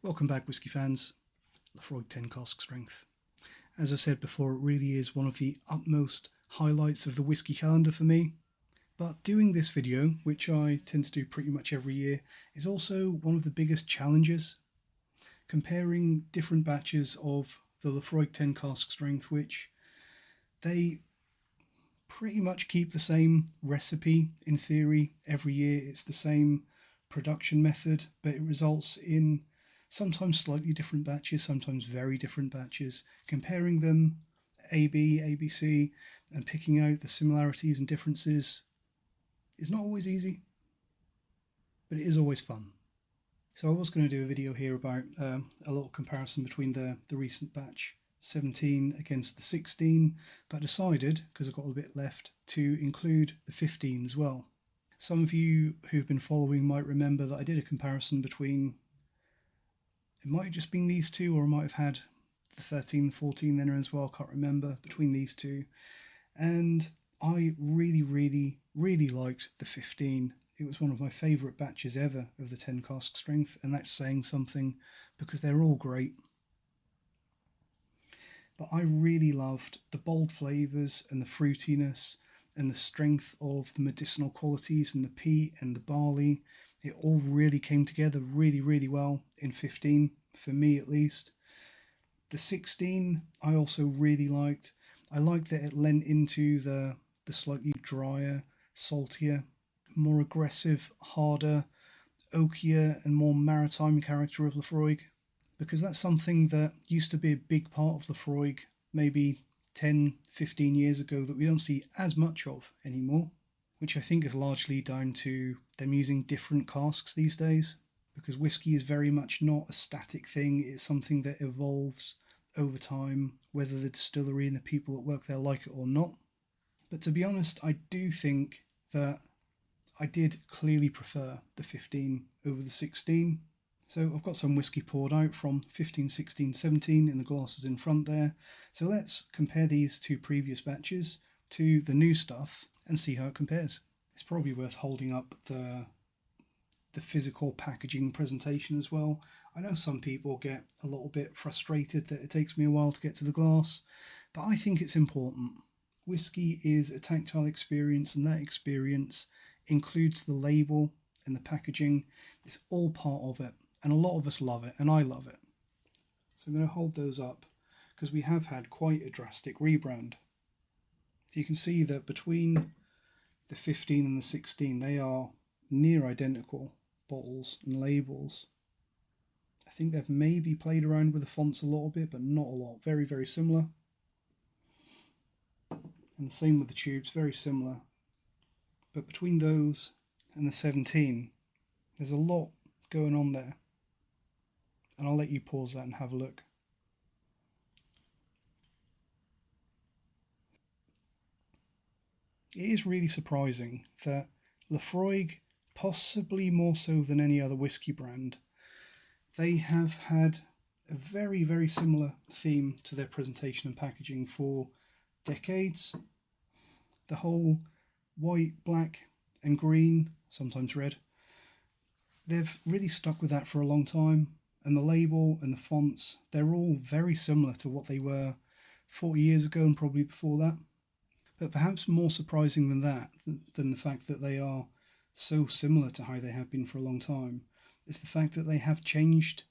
Welcome back, whisky fans. Laphroaig 10 cask strength. As I said before, it really is one of the utmost highlights of the whisky calendar for me. But doing this video, which I tend to do pretty much every year, is also one of the biggest challenges. Comparing different batches of the Laphroaig 10 cask strength, which they pretty much keep the same recipe in theory every year. It's the same production method, but it results in sometimes slightly different batches, sometimes very different batches. Comparing them, AB, ABC, and picking out the similarities and differences is not always easy, but it is always fun. So I was going to do a video here about a little comparison between the recent batch 17 against the 16, but decided, because I've got a bit left, to include the 15 as well. Some of you who've been following might remember that I did a comparison between, it might have just been these two, or I might have had the 13 and 14 in there as well, I can't remember, between these two. And I really liked the 15. It was one of my favourite batches ever of the 10 cask strength, and that's saying something because they're all great. But I really loved the bold flavours and the fruitiness and the strength of the medicinal qualities and the peat and the barley. It all really came together really well in 15, for me at least. The 16 I also really liked. I liked that it lent into the slightly drier, saltier, more aggressive, harder, oakier and more maritime character of Laphroaig, because that's something that used to be a big part of Laphroaig maybe 10-15 years ago that we don't see as much of anymore, which I think is largely down to them using different casks these days, because whisky is very much not a static thing. It's something that evolves over time, whether the distillery and the people that work there like it or not. But to be honest, I do think that I did clearly prefer the 15 over the 16. So I've got some whisky poured out from 15, 16, 17 in the glasses in front there. So let's compare these two previous batches to the new stuff and see how it compares. It's probably worth holding up the physical packaging presentation as well. I know some people get a little bit frustrated that it takes me a while to get to the glass, but I think it's important. Whisky is a tactile experience, and that experience includes the label and the packaging. It's all part of it, and a lot of us love it, and I love it. So I'm going to hold those up because we have had quite a drastic rebrand. So you can see that between the 15 and the 16, they are near identical bottles and labels. I think they've maybe played around with the fonts a little bit, but not a lot. Very similar. And the same with the tubes, very similar. But between those and the 17, there's a lot going on there. And I'll let you pause that and have a look. It is really surprising that Laphroaig, possibly more so than any other whisky brand, they have had a very similar theme to their presentation and packaging for decades. The whole white, black and green, sometimes red, they've really stuck with that for a long time, and the label and the fonts, they're all very similar to what they were 40 years ago and probably before that. But perhaps more surprising than that, than the fact that they are so similar to how they have been for a long time, is the fact that they have changed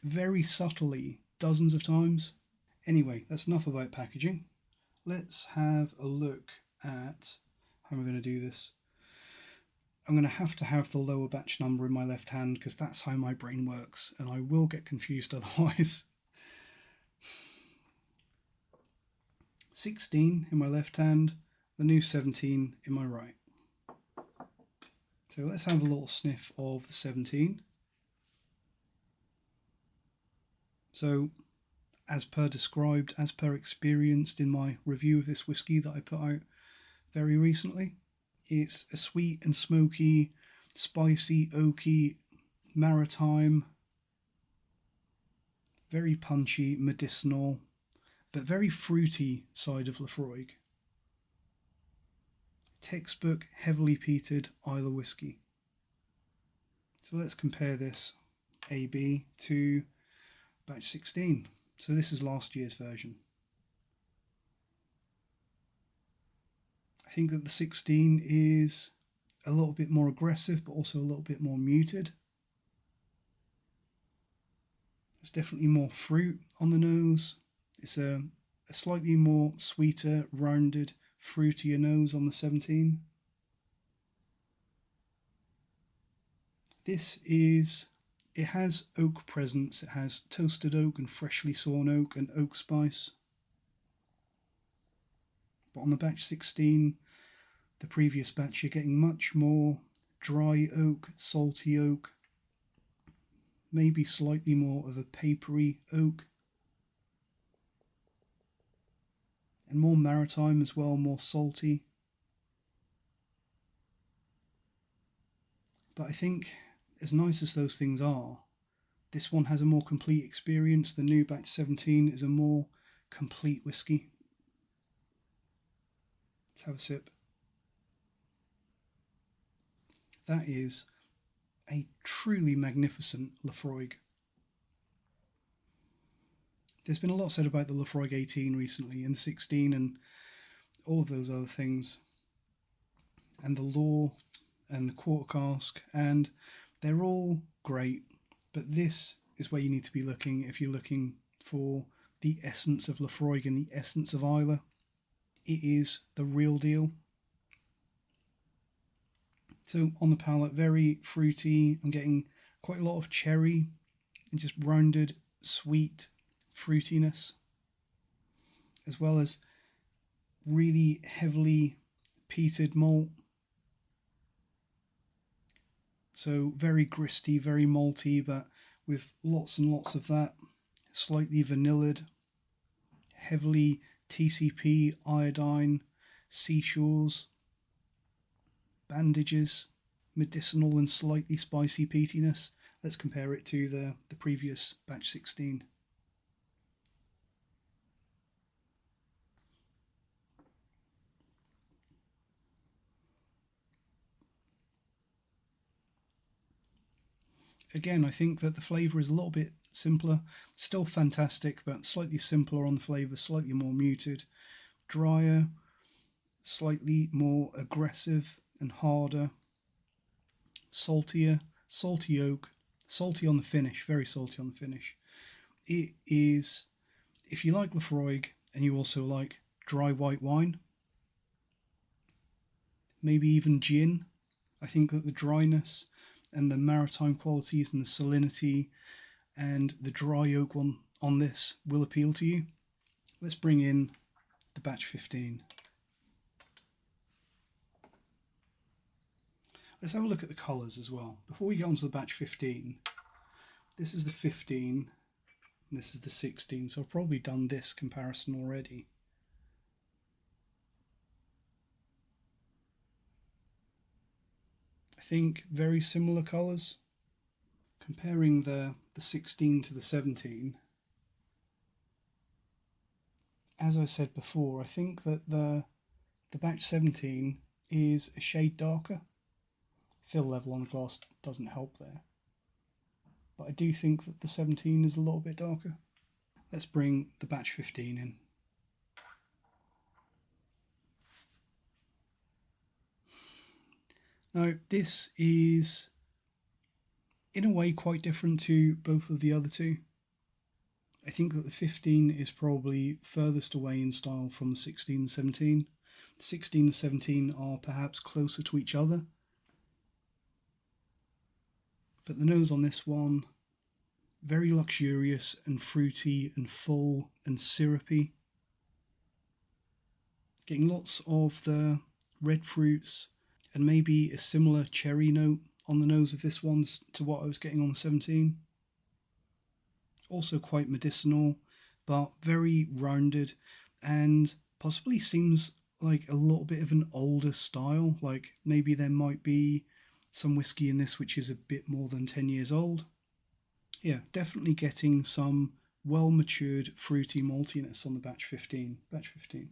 very subtly dozens of times. Anyway, that's enough about packaging. Let's have a look at how we're going to do this. I'm going to have the lower batch number in my left hand because that's how my brain works, and I will get confused otherwise. 16 in my left hand, the new 17 in my right. So let's have a little sniff of the 17. So, as per described, as per experienced in my review of this whisky that I put out very recently, it's a sweet and smoky, spicy, oaky, maritime, very punchy, medicinal, but very fruity side of Laphroaig. Textbook, heavily peated Islay whisky. So let's compare this AB to batch 16. So this is last year's version. I think that the 16 is a little bit more aggressive, but also a little bit more muted. There's definitely more fruit on the nose. It's a slightly more sweeter, rounded, fruitier nose on the 17. It has oak presence. It has toasted oak and freshly sawn oak and oak spice. But on the batch 16, the previous batch, you're getting much more dry oak, salty oak, maybe slightly more of a papery oak, and more maritime as well, more salty. But I think, as nice as those things are, this one has a more complete experience. The new batch 17 is a more complete whiskey. Let's have a sip. That is a truly magnificent Laphroaig. There's been a lot said about the Laphroaig 18 recently, and 16 and all of those other things, and the lore and the quarter cask, and they're all great, but this is where you need to be looking if you're looking for the essence of Laphroaig and the essence of Islay. It is the real deal. So on the palate, very fruity. I'm getting quite a lot of cherry and just rounded, sweet fruitiness, as well as really heavily peated malt. So very gristy, very malty, but with lots and lots of that. Slightly vanillid, heavily TCP, iodine, seashores, bandages, medicinal and slightly spicy peatiness. Let's compare it to the previous batch 16. Again, I think that the flavour is a little bit simpler, still fantastic, but slightly simpler on the flavour, slightly more muted, drier, slightly more aggressive and harder, saltier, salty oak, salty on the finish, very salty on the finish. It is, if you like Laphroaig and you also like dry white wine, maybe even gin, I think that the dryness and the maritime qualities and the salinity and the dry oak one on this will appeal to you. Let's bring in the batch 15. Let's have a look at the colours as well. Before we get on to the batch 15, this is the 15, and this is the 16, so I've probably done this comparison already. I think very similar colours. Comparing the 16 to the 17, as I said before, I think that the batch 17 is a shade darker. Fill level on the glass doesn't help there, but I do think that the 17 is a little bit darker. Let's bring the batch 15 in. Now, this is in a way quite different to both of the other two. I think that the 15 is probably furthest away in style from the 16 and 17. The 16 and 17 are perhaps closer to each other. But the nose on this one, very luxurious and fruity and full and syrupy. Getting lots of the red fruits and maybe a similar cherry note on the nose of this one to what I was getting on the 17. Also quite medicinal, but very rounded, and possibly seems like a little bit of an older style. Like maybe there might be some whiskey in this which is a bit more than 10 years old. Yeah, definitely getting some well-matured fruity maltiness on the batch 15. Batch 15.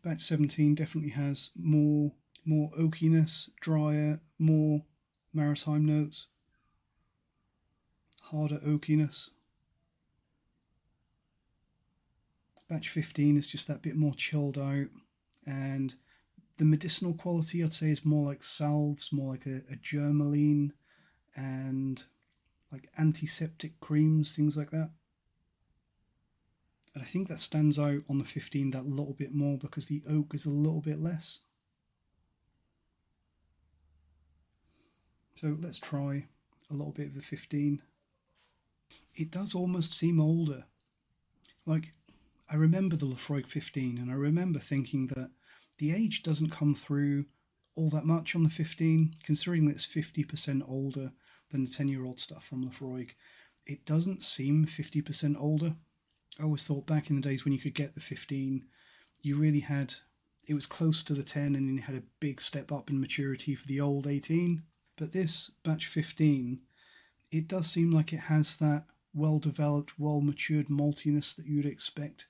Batch 17 definitely has more oakiness, drier, more maritime notes, harder oakiness. Batch 15 is just that bit more chilled out, and the medicinal quality I'd say is more like salves, more like a germaline, and like antiseptic creams, things like that. And I think that stands out on the 15 that little bit more because the oak is a little bit less. So let's try a little bit of the 15. It does almost seem older. Like, I remember the Laphroaig 15, and I remember thinking that the age doesn't come through all that much on the 15, considering that it's 50% older than the 10-year-old stuff from Laphroaig. It doesn't seem 50% older. I always thought back in the days when you could get the 15, you really had, it was close to the 10, and then you had a big step up in maturity for the old 18. But this batch 15, it does seem like it has that well-developed, well-matured maltiness that you would expect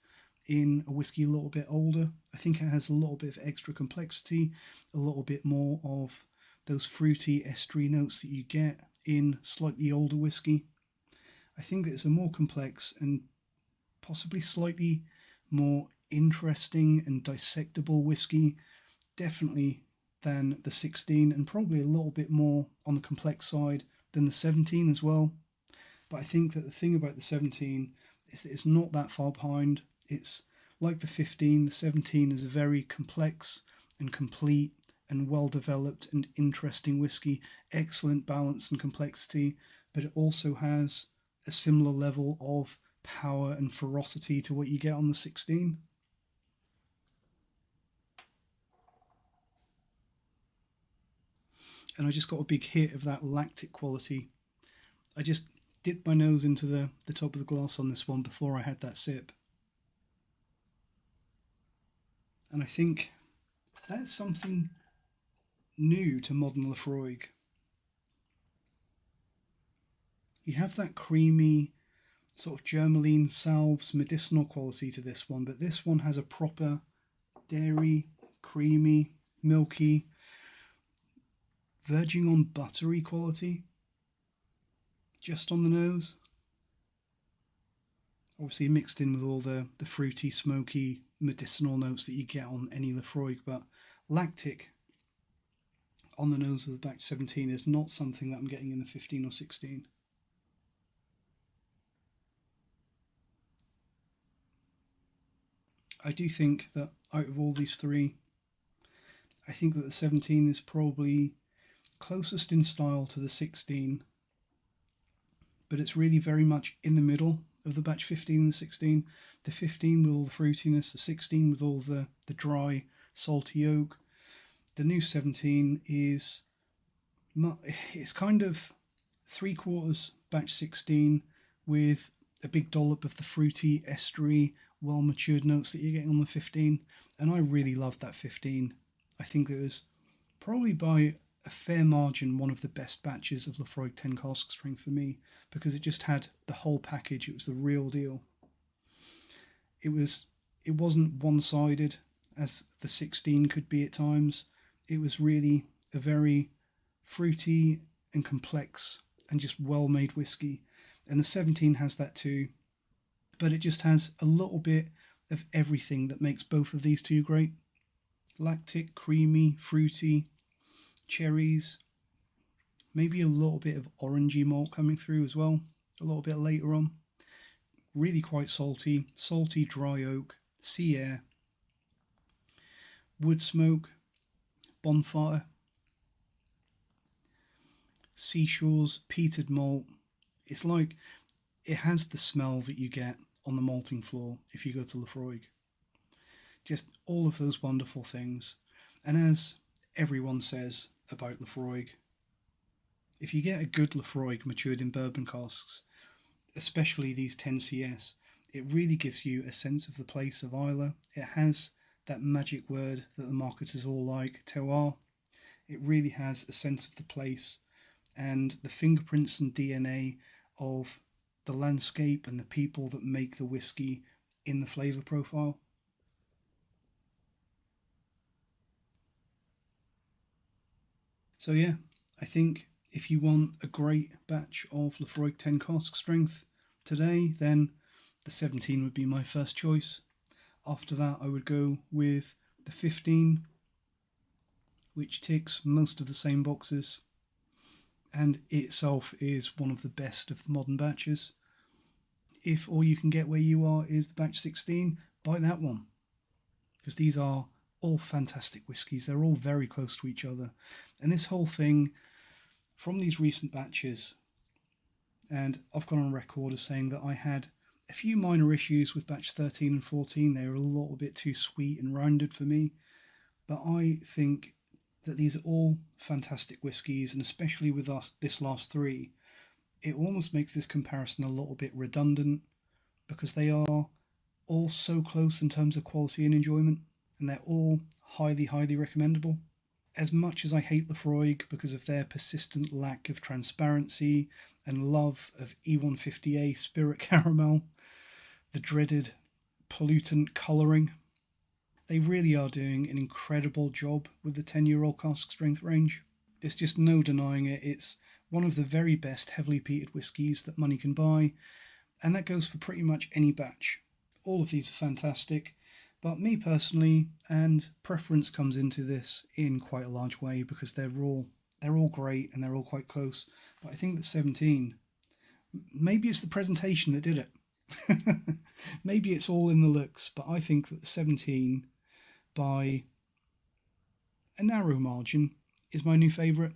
in a whiskey a little bit older. I think it has a little bit of extra complexity, a little bit more of those fruity estery notes that you get in slightly older whiskey. I think that it's a more complex and possibly slightly more interesting and dissectable whiskey, definitely than the 16, and probably a little bit more on the complex side than the 17 as well. But I think that the thing about the 17 is that it's not that far behind. It's like the 15, the 17 is a very complex and complete and well-developed and interesting whiskey, excellent balance and complexity, but it also has a similar level of power and ferocity to what you get on the 16. And I just got a big hit of that lactic quality. I just dipped my nose into the top of the glass on this one before I had that sip. And I think that's something new to modern Laphroaig. You have that creamy, sort of germaline, salves, medicinal quality to this one, but this one has a proper dairy, creamy, milky, verging on buttery quality, just on the nose. Obviously mixed in with all the fruity, smoky, medicinal notes that you get on any Laphroaig, but lactic on the nose of the batch 17 is not something that I'm getting in the 15 or 16. I do think that out of all these three, I think that the 17 is probably closest in style to the 16, but it's really very much in the middle of the batch 15 and 16. The 15 with all the fruitiness, the 16 with all the dry, salty oak. The new 17 is, it's kind of 3/4 batch 16 with a big dollop of the fruity, estery, well-matured notes that you're getting on the 15. And I really loved that 15. I think it was probably by a fair margin one of the best batches of Laphroaig 10 cask strength for me, because it just had the whole package. It was the real deal. It wasn't one-sided as the 16 could be at times. It was really a very fruity and complex and just well-made whiskey. And the 17 has that too, but it just has a little bit of everything that makes both of these two great. Lactic, creamy, fruity, cherries, maybe a little bit of orangey malt coming through as well, a little bit later on. Really quite salty, dry oak, sea air, wood smoke, bonfire, seashores, peated malt. It's like it has the smell that you get on the malting floor if you go to Laphroaig. Just all of those wonderful things. And as everyone says about Laphroaig, if you get a good Laphroaig matured in bourbon casks, especially these 10CS, it really gives you a sense of the place of Islay. It has that magic word that the marketers all like, terroir. It really has a sense of the place and the fingerprints and DNA of the landscape and the people that make the whiskey in the flavour profile. So yeah, I think if you want a great batch of Laphroaig 10 cask strength today, then the 17 would be my first choice. After that, I would go with the 15, which ticks most of the same boxes, and itself is one of the best of the modern batches. If all you can get where you are is the batch 16, buy that one, because these are all fantastic whiskies. They're all very close to each other, and this whole thing from these recent batches, and I've gone on record as saying that I had a few minor issues with batch 13 and 14. They were a little bit too sweet and rounded for me, but I think that these are all fantastic whiskies, and especially with this last three, it almost makes this comparison a little bit redundant, because they are all so close in terms of quality and enjoyment, and they're all highly, highly recommendable. As much as I hate Laphroaig because of their persistent lack of transparency and love of E150A spirit caramel, the dreaded pollutant colouring, they really are doing an incredible job with the 10-year-old cask strength range. There's just no denying it. It's one of the very best heavily peated whiskies that money can buy, and that goes for pretty much any batch. All of these are fantastic, but me personally, and preference comes into this in quite a large way, because they're all great and they're all quite close. But I think that 17, maybe it's the presentation that did it. Maybe it's all in the looks, but I think that the 17, by a narrow margin, is my new favourite.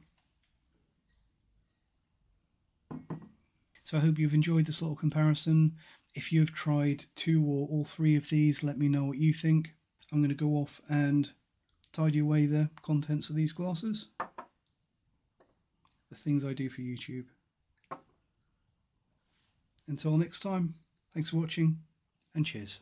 So I hope you've enjoyed this little comparison. If you've tried 2 or all 3 of these, let me know what you think. I'm going to go off and tidy away the contents of these glasses. The things I do for YouTube. Until next time, thanks for watching, and cheers.